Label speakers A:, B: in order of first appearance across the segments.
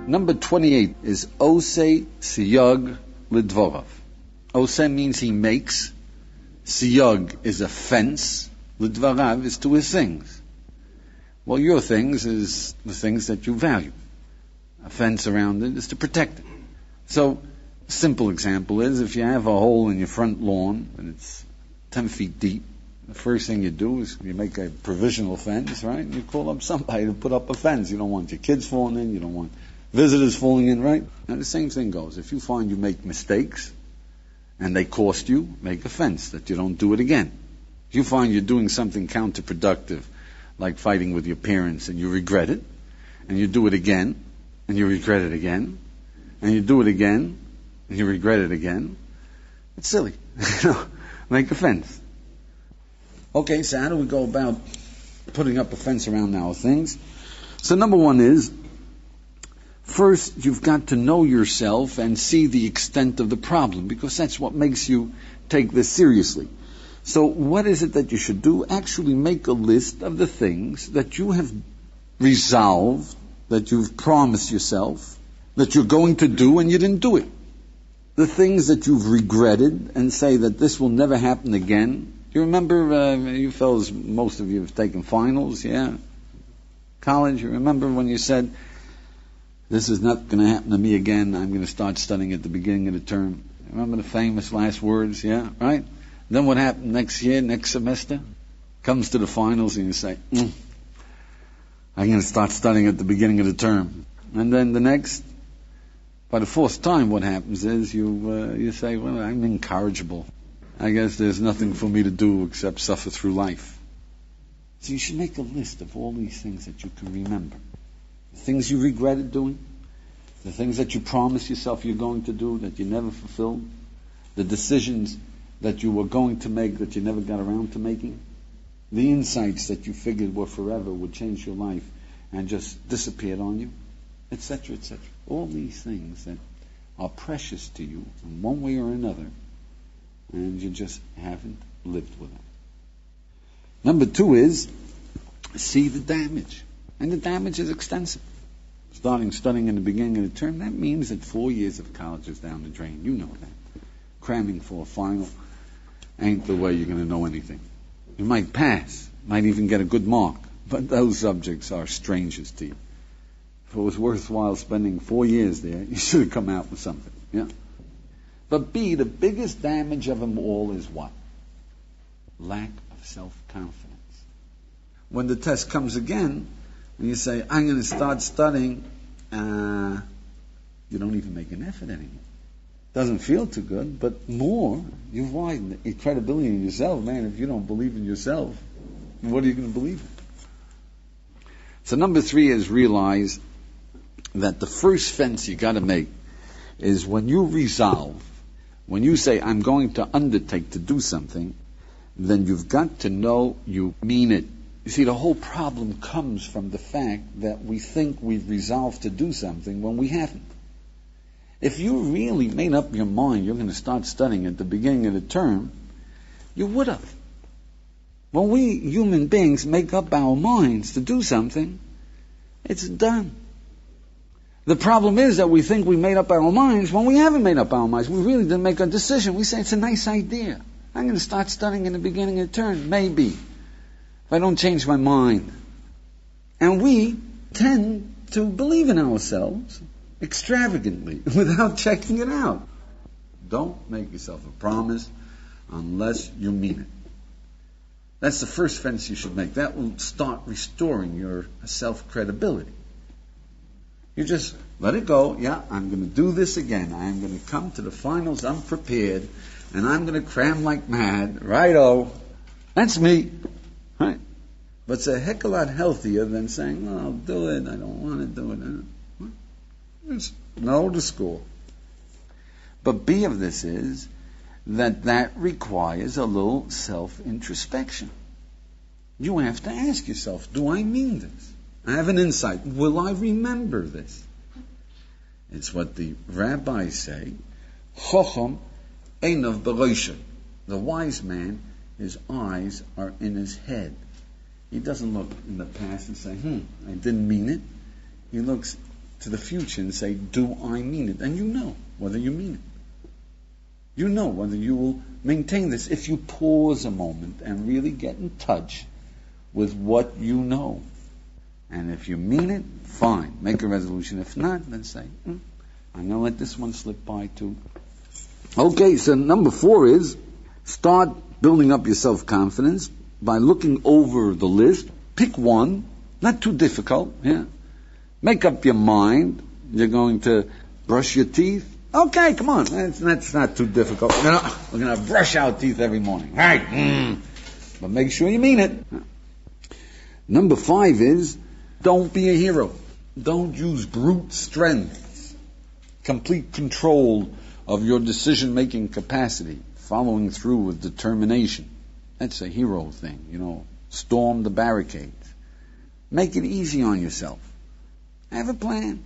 A: Number 28 is Osei Siyag Lidvorav. Osei means he makes. Siyag is a fence. Lidvorav is to his things. Well, your things is the things that you value. A fence around it is to protect it. So, simple example is if you have a hole in your front lawn and it's 10 feet deep, the first thing you do is you make a provisional fence, right? And you call up somebody to put up a fence. You don't want your kids falling in, you don't want visitors falling in, right? And the same thing goes. If you find you make mistakes and they cost you, make a fence that you don't do it again. If you find you're doing something counterproductive, like fighting with your parents and you regret it, and you do it again, and you regret it again, and you do it again, and you regret it again, it's silly. Make a fence. Okay, so how do we go about putting up a fence around our things? So number one is, first, you've got to know yourself and see the extent of the problem, because that's what makes you take this seriously. So what is it that you should do? Actually make a list of the things that you have resolved, that you've promised yourself, that you're going to do and you didn't do it. The things that you've regretted and say that this will never happen again. You remember, you fellas, most of you have taken finals, yeah? College, you remember when you said, this is not going to happen to me again. I'm going to start studying at the beginning of the term. Remember the famous last words? Yeah, right? Then what happened next year, next semester? Comes to the finals and you say, I'm going to start studying at the beginning of the term. And then the next, by the fourth time, what happens is you say, well, I'm incorrigible. I guess there's nothing for me to do except suffer through life. So you should make a list of all these things that you can remember. The things you regretted doing, the things that you promised yourself you're going to do that you never fulfilled, the decisions that you were going to make that you never got around to making, the insights that you figured were forever would change your life and just disappeared on you, etc., etc. All these things that are precious to you in one way or another, and you just haven't lived with them. Number two is, see the damage. And the damage is extensive. Starting studying in the beginning of the term, that means that 4 years of college is down the drain. You know that. Cramming for a final ain't the way you're going to know anything. You might pass, might even get a good mark, but those subjects are strangers to you. If it was worthwhile spending 4 years there, you should have come out with something. Yeah. But B, the biggest damage of them all is what? Lack of self-confidence. When the test comes again, and you say, I'm going to start studying, you don't even make an effort anymore. Doesn't feel too good, but more, you've widened your credibility in yourself. Man, if you don't believe in yourself, what are you going to believe in? So number three is realize that the first fence you got to make is when you resolve, when you say, I'm going to undertake to do something, then you've got to know you mean it. You see, the whole problem comes from the fact that we think we've resolved to do something when we haven't. If you really made up your mind you're going to start studying at the beginning of the term, you would have. When we human beings make up our minds to do something, it's done. The problem is that we think we made up our minds when we haven't made up our minds. We really didn't make a decision. We say, it's a nice idea. I'm going to start studying in the beginning of the term. Maybe. If I don't change my mind. And we tend to believe in ourselves extravagantly without checking it out. Don't make yourself a promise unless you mean it. That's the first fence you should make. That will start restoring your self-credibility. You just let it go. Yeah, I'm going to do this again. I'm going to come to the finals unprepared, and I'm going to cram like mad. Righto. That's me. Right? But it's a heck of a lot healthier than saying, well, I'll do it. I don't want to do it. Just know the score. But B of this is that requires a little self-introspection. You have to ask yourself, do I mean this? I have an insight. Will I remember this? It's what the rabbis say, Chocham einav b'roisho. The wise man, his eyes are in his head. He doesn't look in the past and say, I didn't mean it. He looks to the future and say, do I mean it? And you know whether you mean it. You know whether you will maintain this if you pause a moment and really get in touch with what you know. And if you mean it, fine, make a resolution. If not, then say, I'm going to let this one slip by too. Okay, so number 4 is start building up your self-confidence by looking over the list. Pick one, not too difficult. Yeah, make up your mind. You're going to brush your teeth. Okay, come on, that's not too difficult. We're going to brush our teeth every morning. Right? But make sure you mean it. Number 5 is don't be a hero. Don't use brute strength, complete control of your decision-making capacity, following through with determination. That's a hero thing, storm the barricades. Make it easy on yourself. Have a plan.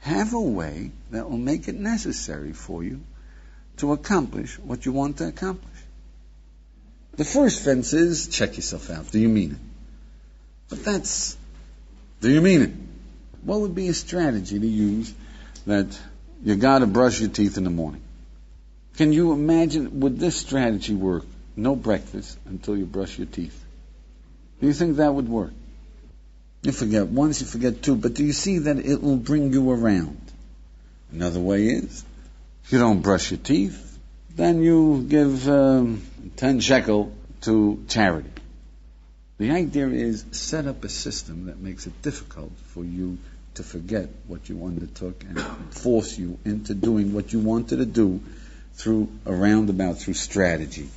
A: Have a way that will make it necessary for you to accomplish what you want to accomplish. The first fence is check yourself out. Do you mean it? But do you mean it? What would be a strategy to use that you got to brush your teeth in the morning? Can you imagine, would this strategy work? No breakfast until you brush your teeth. Do you think that would work? You forget once, you forget two, but do you see that it will bring you around? Another way is, if you don't brush your teeth, then you give 10 shekel to charity. The idea is set up a system that makes it difficult for you to forget what you undertook and force you into doing what you wanted to do through a roundabout, through strategy,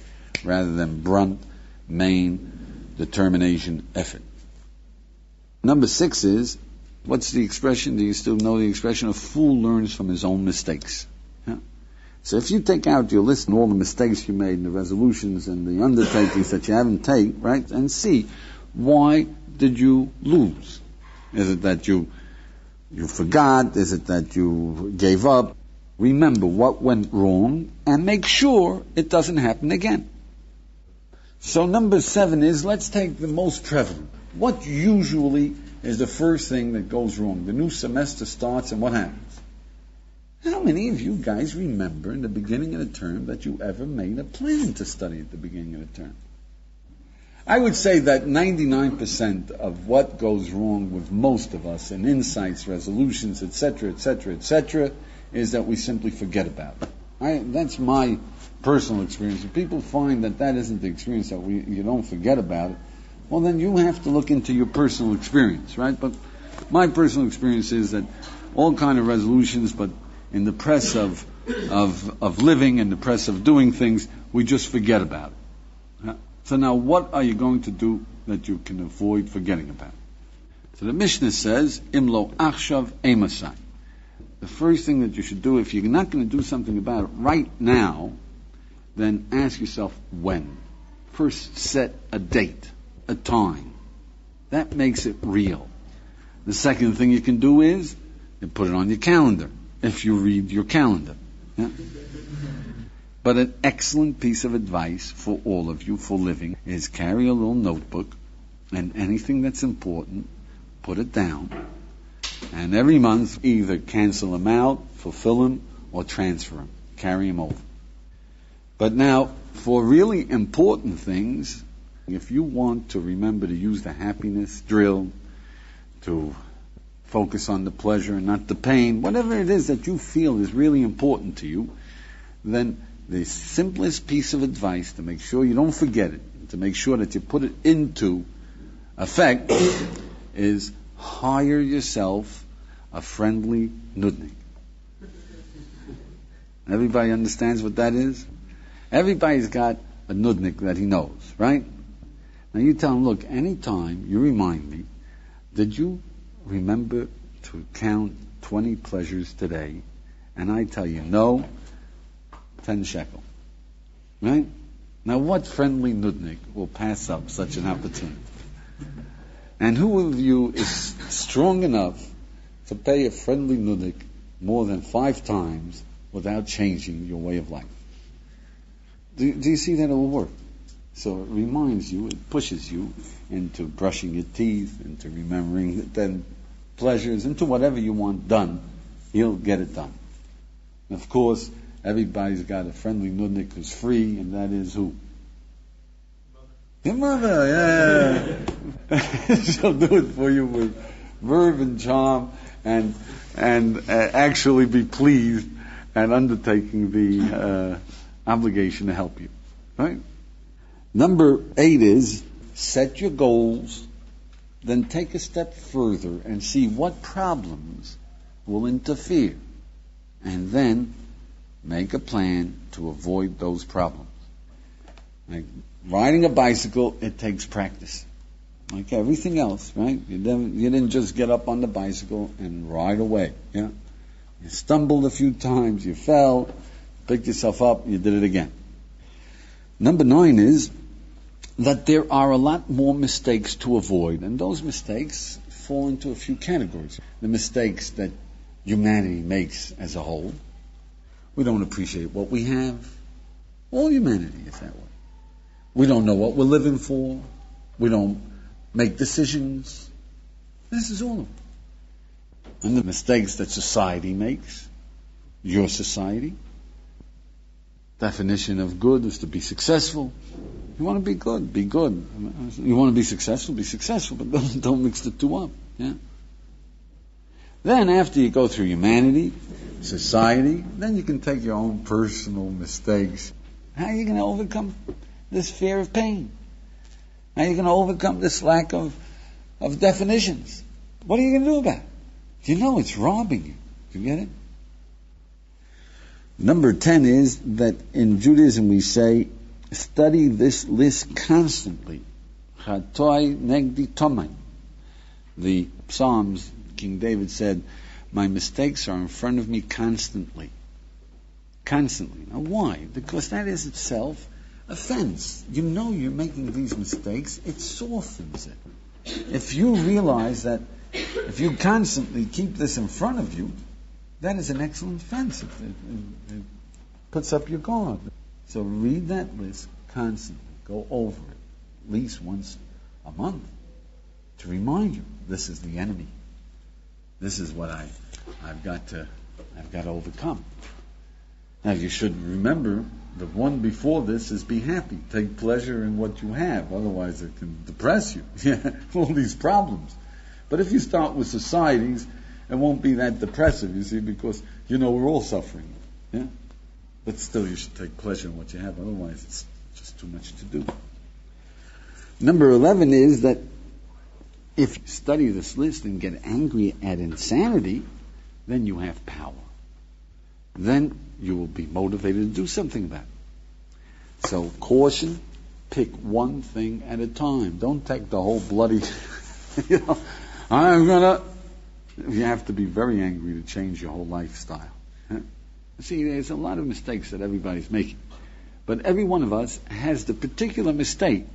A: rather than brunt, main, determination, effort. Number 6 is, what's the expression? Do you still know the expression? A fool learns from his own mistakes. Yeah? So if you take out your list and all the mistakes you made and the resolutions and the undertakings that you haven't taken, right, and see, why did you lose? Is it that you forgot? Is it that you gave up? Remember what went wrong and make sure it doesn't happen again. So number 7 is, let's take the most prevalent. What usually is the first thing that goes wrong? The new semester starts and what happens? How many of you guys remember in the beginning of the term that you ever made a plan to study at the beginning of the term? I would say that 99% of what goes wrong with most of us in insights, resolutions, etc., is that we simply forget about it. That's my personal experience. If people find that isn't the experience, that you don't forget about it, well, then you have to look into your personal experience, right? But my personal experience is that all kind of resolutions, but in the press of living, in the press of doing things, we just forget about it. Yeah? So now, what are you going to do that you can avoid forgetting about it? So the Mishnah says, Imlo achshav emasai. The first thing that you should do, if you're not going to do something about it right now, then ask yourself when. First, set a date, a time. That makes it real. The second thing you can do is you put it on your calendar, if you read your calendar. Yeah? But an excellent piece of advice for all of you for living is carry a little notebook, and anything that's important, put it down. And every month, either cancel them out, fulfill them, or transfer them. Carry them over. But now, for really important things, if you want to remember to use the happiness drill, to focus on the pleasure and not the pain, whatever it is that you feel is really important to you, then the simplest piece of advice to make sure you don't forget it, to make sure that you put it into effect, is hire yourself a friendly nudnik. Everybody understands what that is? Everybody's got a nudnik that he knows, right? Now you tell him, look, anytime you remind me, did you remember to count 20 pleasures today? And I tell you, no, 10 shekel. Right? Now what friendly nudnik will pass up such an opportunity? And who of you is strong enough to pay a friendly nudnik more than 5 times without changing your way of life? Do you see that it will work? So it reminds you, it pushes you into brushing your teeth, into remembering then pleasures, into whatever you want done, he'll get it done. And of course, everybody's got a friendly nudnik who's free, and that is who? Your mother, yeah. She'll do it for you with verve and charm, and actually be pleased and undertaking the obligation to help you. Right? Number 8 is set your goals, then take a step further and see what problems will interfere, and then make a plan to avoid those problems. Like riding a bicycle, it takes practice. Like everything else, right? You didn't just get up on the bicycle and ride away. Yeah, you stumbled a few times, you fell, picked yourself up, you did it again. Number 9 is that there are a lot more mistakes to avoid, and those mistakes fall into a few categories. The mistakes that humanity makes as a whole. We don't appreciate what we have. All humanity is that way. We don't know what we're living for. We don't make decisions. This is all of it. And the mistakes that society makes, your society. Definition of good is to be successful. You want to be good, be good. You want to be successful, but don't mix the two up. Yeah. Then after you go through humanity, society, then you can take your own personal mistakes. How are you going to overcome this fear of pain? How are you going to overcome this lack of definitions? What are you going to do about it? You know it's robbing you. Do you get it? Number 10 is that in Judaism we say, study this list constantly. Chatoi negdi tomai. The Psalms, King David said, my mistakes are in front of me constantly. Constantly. Now why? Because that is itself offense. You know you're making these mistakes, it softens it. If you realize that if you constantly keep this in front of you, that is an excellent fence. It puts up your guard. So read that list constantly. Go over it at least once a month to remind you this is the enemy. This is what I've got to overcome. Now you should remember the one before this is be happy. Take pleasure in what you have. Otherwise it can depress you. All these problems. But if you start with societies, it won't be that depressive, you see, because you know we're all suffering. Yeah? But still you should take pleasure in what you have. Otherwise it's just too much to do. Number 11 is that if you study this list and get angry at insanity, then you have power. Then you will be motivated to do something about it. So caution, pick one thing at a time. Don't take the whole bloody, you have to be very angry to change your whole lifestyle. See, there's a lot of mistakes that everybody's making. But every one of us has the particular mistake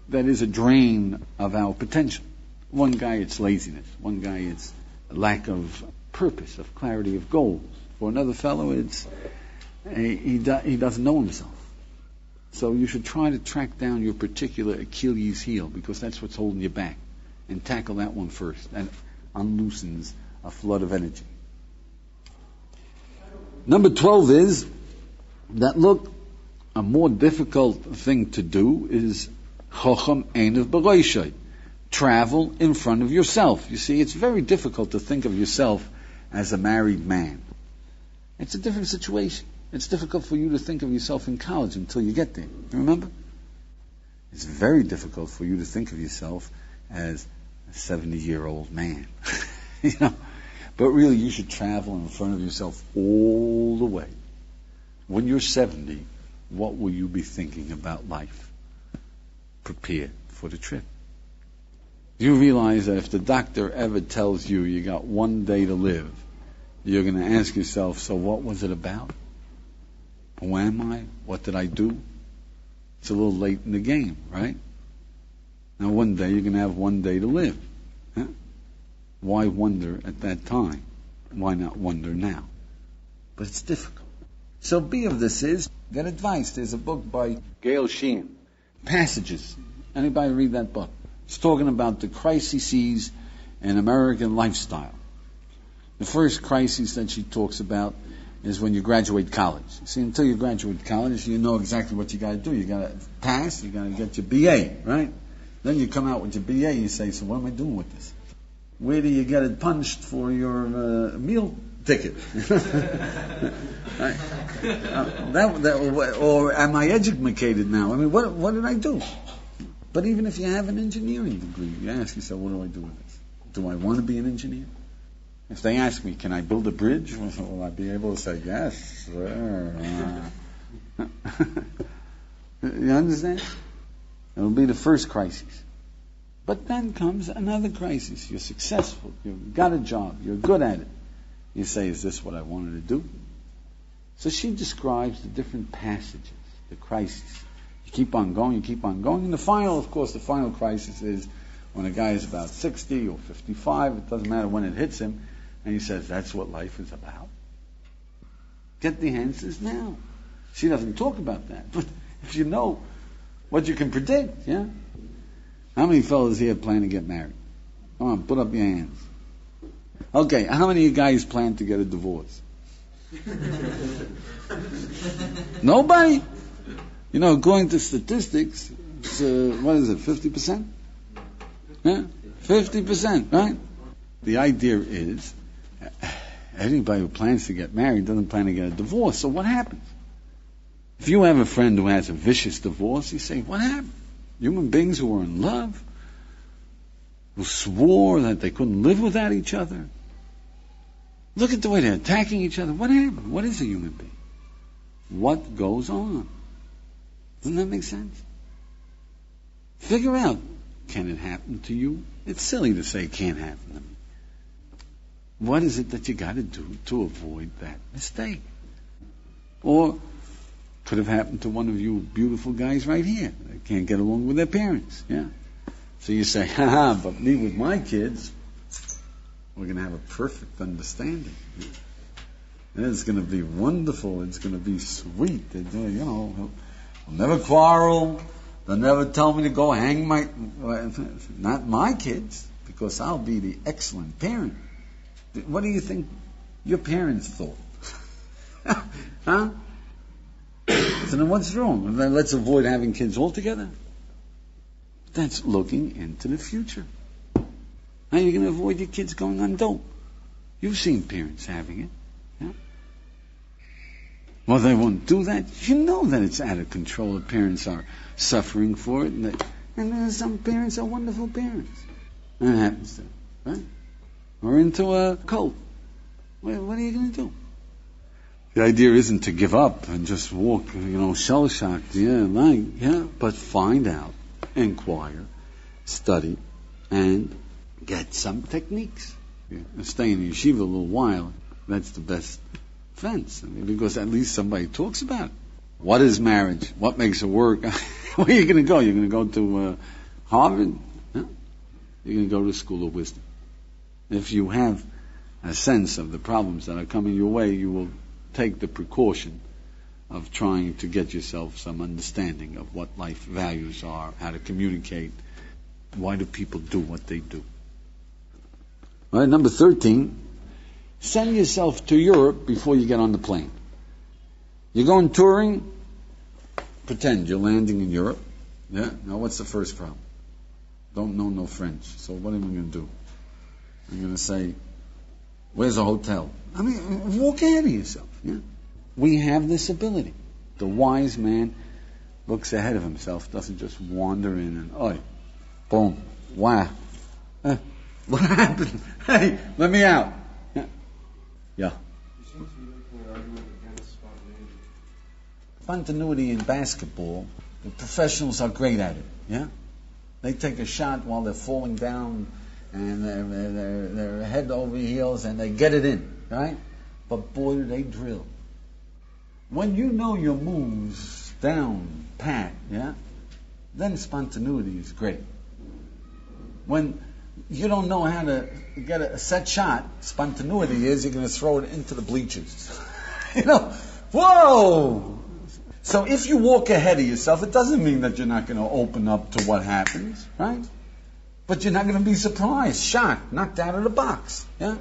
A: that is a drain of our potential. One guy, it's laziness. One guy, it's a lack of purpose, of clarity of goals. For another fellow, it's he doesn't know himself. So you should try to track down your particular Achilles heel, because that's what's holding you back, and tackle that one first. And unloosens a flood of energy. Number 12 is that, look, a more difficult thing to do is Chocham Einav B'Roshai. Travel in front of yourself. You see, it's very difficult to think of yourself as a married man. It's a different situation. It's difficult for you to think of yourself in college until you get there. Remember? It's very difficult for you to think of yourself as a 70-year-old man. But really, you should travel in front of yourself all the way. When you're 70, what will you be thinking about life? Prepare for the trip. You realize that if the doctor ever tells you you got one day to live, you're going to ask yourself, so what was it about? Who am I? What did I do? It's a little late in the game, right? Now one day you're going to have one day to live. Huh? Why wonder at that time? Why not wonder now? But it's difficult. So B of this is, get advice. There's a book by Gail Sheehan, Passages. Anybody read that book? It's talking about the crises in American lifestyle. The first crisis that she talks about is when you graduate college. See, until you graduate college, you know exactly what you got to do. You got to pass, you got to get your BA, right? Then you come out with your BA, you say, so what am I doing with this? Where do you get it punched for your meal ticket? Right? Or am I educated now? I mean, what did I do? But even if you have an engineering degree, you ask yourself, what do I do with this? Do I want to be an engineer? If they ask me, can I build a bridge? Will I be able to say yes? You understand? It'll be the first crisis. But then comes another crisis. You're successful. You've got a job. You're good at it. You say, is this what I wanted to do? So she describes the different passages, the crises. You keep on going, you keep on going. And the final crisis is when a guy is about 60 or 55. It doesn't matter when it hits him. And he says, that's what life is about. Get the answers now. She doesn't talk about that. But if you know what you can predict, yeah? How many fellas here plan to get married? Come on, put up your hands. Okay, how many of you guys plan to get a divorce? Nobody? You know, according to statistics, it's, what is it, 50%? Yeah? 50%, right? The idea is, anybody who plans to get married doesn't plan to get a divorce. So what happens? If you have a friend who has a vicious divorce, you say, what happened? Human beings who were in love, who swore that they couldn't live without each other. Look at the way they're attacking each other. What happened? What is a human being? What goes on? Doesn't that make sense? Figure out, can it happen to you? It's silly to say it can't happen to me. What is it that you got to do to avoid that mistake? Or could have happened to one of you beautiful guys right here. They can't get along with their parents. Yeah. So you say, but me with my kids, we're going to have a perfect understanding. And it's going to be wonderful. It's going to be sweet. We'll never quarrel. They'll never tell me to go hang not my kids, because I'll be the excellent parent. What do you think your parents thought? Huh? So then what's wrong? And then let's avoid having kids altogether. That's looking into the future. How are you going to avoid your kids going on dope? You've seen parents having it. Yeah? Well, they won't do that. You know that it's out of control. The parents are suffering for it. And then some parents are wonderful parents. And it happens to them. Right? Or into a cult. What are you going to do? The idea isn't to give up and just walk, shell-shocked, but find out, inquire, study, and get some techniques. Yeah. Stay in the yeshiva a little while, that's the best defense, because at least somebody talks about it. What is marriage? What makes it work? Where are you going to go? You're going to go to Harvard? No? You're going to go to the School of Wisdom. If you have a sense of the problems that are coming your way, you will take the precaution of trying to get yourself some understanding of what life values are, how to communicate, why do people do what they do. All right, number 13, send yourself to Europe before you get on the plane. You're going touring, pretend you're landing in Europe. Yeah? Now what's the first problem? Don't know no French. So what am I going to do? I'm going to say, where's a hotel? I mean, walk ahead of yourself. Yeah? We have this ability. The wise man looks ahead of himself, doesn't just wander in and, oi, boom, wow. What happened? Hey, let me out. Yeah.
B: You seem to be making an argument against spontaneity.
A: Spontaneity in basketball, the professionals are great at it. Yeah? They take a shot while they're falling down and they're head over heels and they get it in, right? But boy, do they drill. When you know your moves down pat, yeah, then spontaneity is great. When you don't know how to get a set shot, spontaneity is you're going to throw it into the bleachers. Whoa! So if you walk ahead of yourself, it doesn't mean that you're not going to open up to what happens, right? But you're not going to be surprised, shocked, knocked out of the box, yeah?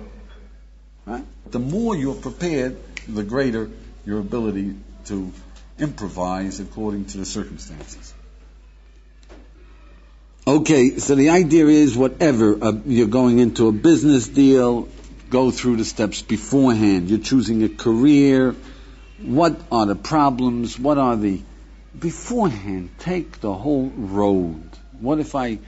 A: Right? The more you're prepared, the greater your ability to improvise according to the circumstances. Okay, so the idea is whatever, you're going into a business deal, go through the steps beforehand. You're choosing a career. What are the problems? Beforehand, take the whole road. What if I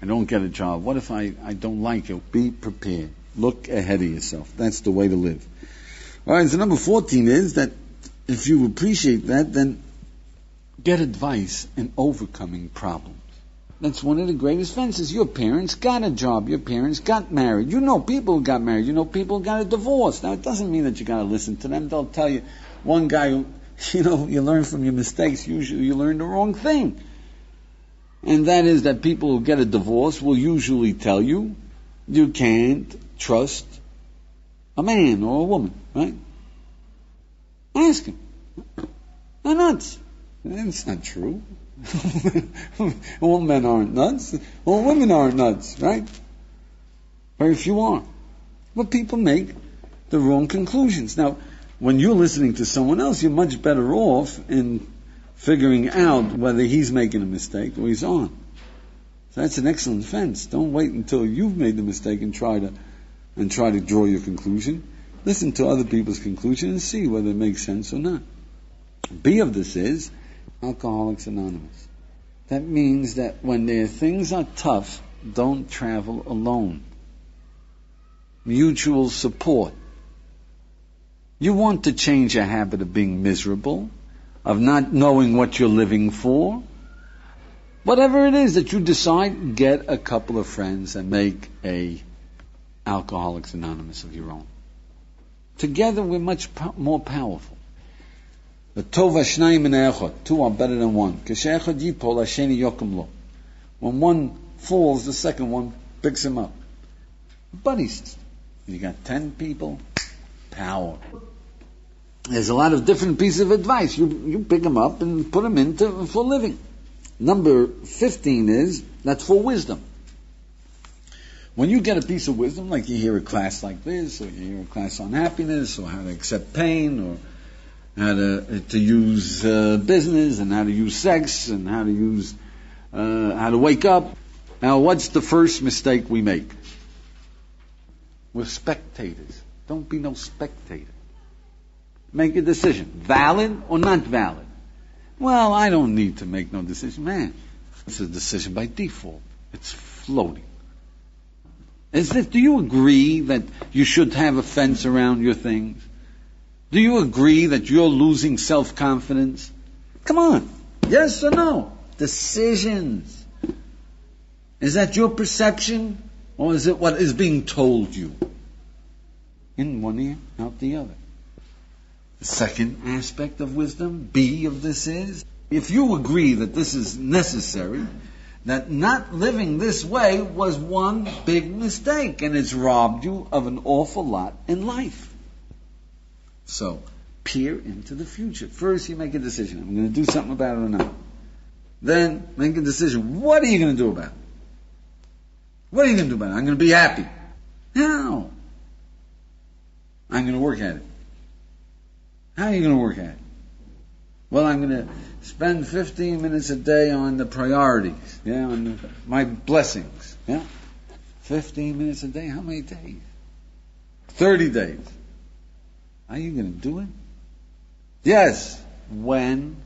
A: don't get a job? What if I don't like it? Be prepared. Look ahead of yourself. That's the way to live. All right, so number 14 is that if you appreciate that, then get advice in overcoming problems. That's one of the greatest fences. Your parents got a job. Your parents got married. You know people got married. You know people got a divorce. Now, it doesn't mean that you got to listen to them. They'll tell you. One guy who, you learn from your mistakes. Usually you learn the wrong thing. And that is that people who get a divorce will usually tell you can't trust a man or a woman, right? Ask him. They're nuts. It's not true. All men aren't nuts. All women aren't nuts, right? Very few are. But people make the wrong conclusions. Now, when you're listening to someone else, you're much better off in figuring out whether he's making a mistake or he's on. So that's an excellent fence. Don't wait until you've made the mistake and try to draw your conclusion. Listen to other people's conclusion and see whether it makes sense or not. B of this is Alcoholics Anonymous. That means that when things are tough, don't travel alone. Mutual support. You want to change a habit of being miserable, of not knowing what you're living for. Whatever it is that you decide, get a couple of friends and make a Alcoholics Anonymous of your own. Together we're much more powerful. The tova shnayim min echad. Two are better than one. K'she'echad yipol, hasheni yokem lo. When one falls, the second one picks him up. Buddy system. You got 10 people, power. There's a lot of different pieces of advice. You pick them up and put them for living. Number 15 is, that's for wisdom. When you get a piece of wisdom, like you hear a class like this, or you hear a class on happiness, or how to accept pain, or how to use business, and how to use sex, and how to wake up. Now, what's the first mistake we make? We're spectators. Don't be no spectator. Make a decision. Valid or not valid? Well, I don't need to make no decision. Man, it's a decision by default. It's floating. Do you agree that you should have a fence around your things? Do you agree that you're losing self-confidence? Come on. Yes or no? Decisions. Is that your perception? Or is it what is being told you? In one ear, out the other. The second aspect of wisdom, B of this is, if you agree that this is necessary, that not living this way was one big mistake, and it's robbed you of an awful lot in life. So, peer into the future. First, you make a decision. I'm going to do something about it or not. Then, make a decision. What are you going to do about it? What are you going to do about it? I'm going to be happy. No. I'm going to work at it. How are you going to work at it? Well, I'm going to spend 15 minutes a day on the priorities, on my blessings. 15 minutes a day, how many days? 30 days. Are you going to do it? Yes. When?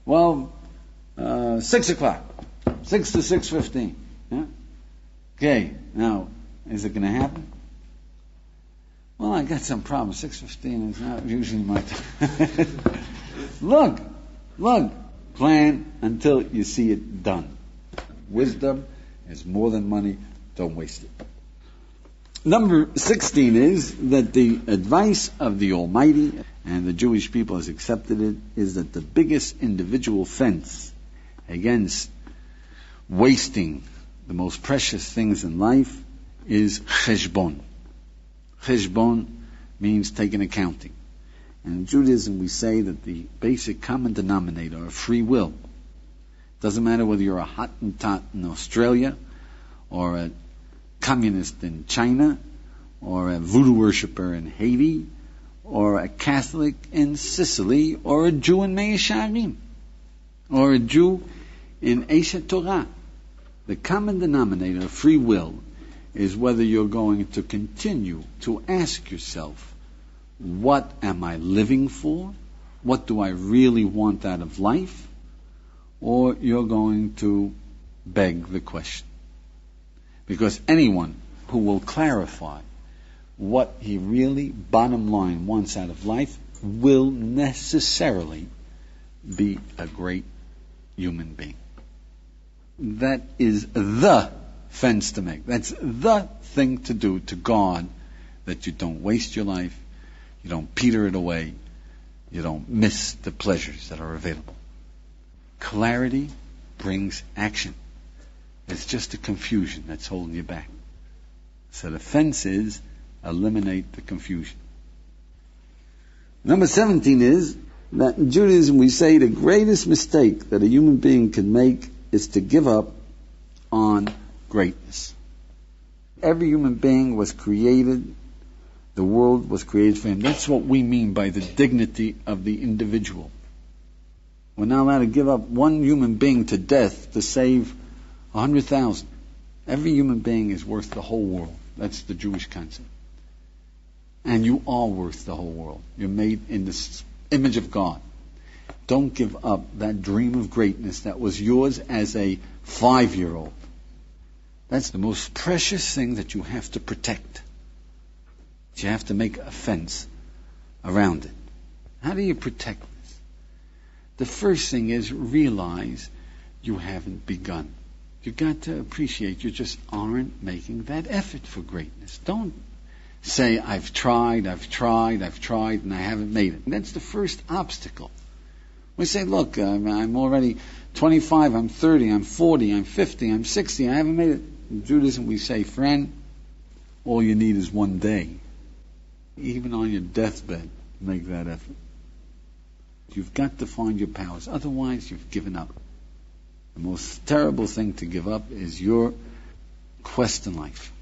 A: Well, 6 o'clock. 6 to 6:15. Okay, now, is it going to happen? Well, I got some problems. 6:15 is not usually my time. Look, plan until you see it done. Wisdom is more than money. Don't waste it. Number 16 is that the advice of the Almighty, and the Jewish people has accepted it, is that the biggest individual fence against wasting the most precious things in life is cheshbon. Cheshbon means taking accounting. And in Judaism we say that the basic common denominator of free will, doesn't matter whether you're a Hottentot in Australia, or a communist in China, or a voodoo worshiper in Haiti, or a Catholic in Sicily, or a Jew in Mea Shearim, or a Jew in Eshet Torah. The common denominator of free will is whether you're going to continue to ask yourself, what am I living for? What do I really want out of life? Or you're going to beg the question. Because anyone who will clarify what he really, bottom line, wants out of life will necessarily be a great human being. That is the fence to make. That's the thing to do to guard that you don't waste your life, you don't peter it away, you don't miss the pleasures that are available. Clarity brings action. It's just a confusion that's holding you back. So the fence is eliminate the confusion. Number 17 is that in Judaism we say the greatest mistake that a human being can make is to give up on greatness. Every human being was created, the world was created for him. That's what we mean by the dignity of the individual. We're not allowed to give up one human being to death to save 100,000. Every human being is worth the whole world. That's the Jewish concept. And you are worth the whole world. You're made in the image of God. Don't give up that dream of greatness that was yours as a 5-year-old. That's the most precious thing that you have to protect. You have to make a fence around it. How do you protect this? The first thing is realize you haven't begun. You got to appreciate you just aren't making that effort for greatness. Don't say, I've tried, and I haven't made it. That's the first obstacle. We say, look, I'm already 25, I'm 30, I'm 40, I'm 50, I'm 60, I haven't made it. In Judaism we say, friend, all you need is one day. Even on your deathbed, make that effort. You've got to find your powers. Otherwise, you've given up. The most terrible thing to give up is your quest in life.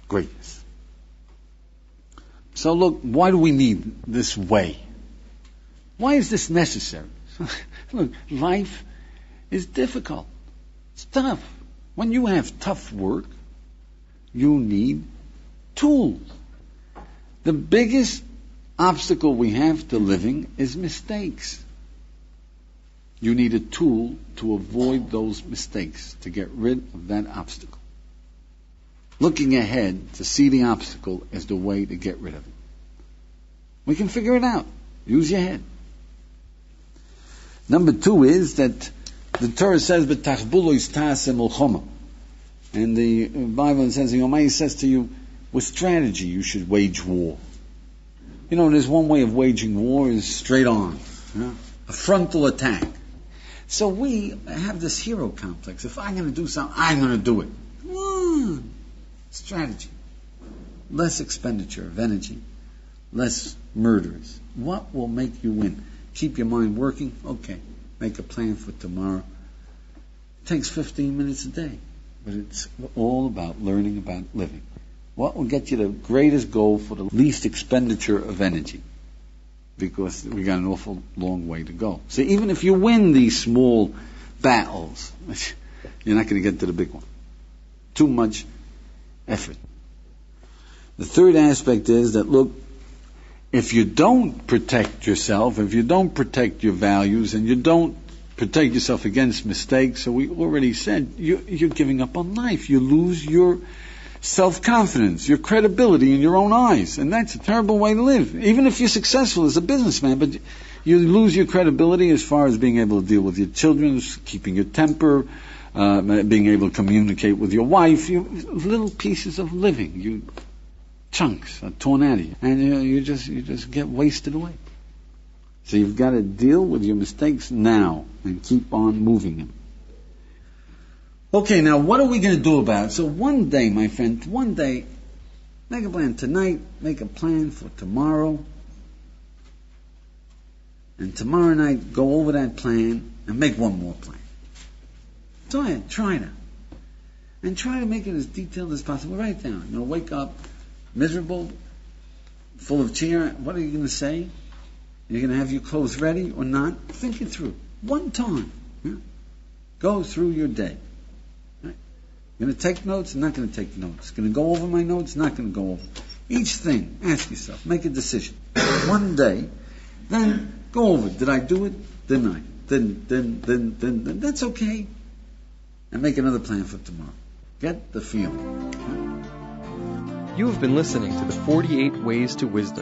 A: Greatness. So look, why do we need this way? Why is this necessary? Look, life is difficult. It's tough. When you have tough work, you need tools. The biggest obstacle we have to living is mistakes. You need a tool to avoid those mistakes, to get rid of that obstacle. Looking ahead to see the obstacle is the way to get rid of it. We can figure it out. Use your head. Number 2 is that the Torah says, "B'tachbulos ta'aseh milchama," and the Bible says, the Almighty says to you, with strategy you should wage war. You know, there's one way of waging war is straight on, a frontal attack. So we have this hero complex. If I'm going to do something, I'm going to do it. Come on. Strategy. Less expenditure of energy. Less murderers. What will make you win? Keep your mind working? Okay. Make a plan for tomorrow. It takes 15 minutes a day. But it's all about learning about living. What will get you the greatest goal for the least expenditure of energy? Because we got an awful long way to go. So even if you win these small battles, you're not going to get to the big one. Too much effort. The third aspect is that, look, if you don't protect yourself, if you don't protect your values, and you don't protect yourself against mistakes, so we already said, you're giving up on life. You lose your self-confidence, your credibility in your own eyes. And that's a terrible way to live. Even if you're successful as a businessman, but you lose your credibility as far as being able to deal with your children, keeping your temper, being able to communicate with your wife. Little pieces of living, chunks are torn out of you. And you just get wasted away. So you've got to deal with your mistakes now and keep on moving them. Okay, now what are we going to do about it? So one day, my friend, make a plan tonight, make a plan for tomorrow, and tomorrow night go over that plan and make one more plan. Go ahead, try that. And try to make it as detailed as possible. Write down, wake up, miserable, full of cheer, what are you going to say? You're going to have your clothes ready or not? Think it through. One time. Yeah? Go through your day. Right? Going to take notes? Not going to take notes. Going to go over my notes? Not going to go over. Each thing, ask yourself. Make a decision. One day, then go over it. Did I do it? Didn't I? Then. That's okay. And make another plan for tomorrow. Get the feeling.
C: You have been listening to the 48 Ways to Wisdom.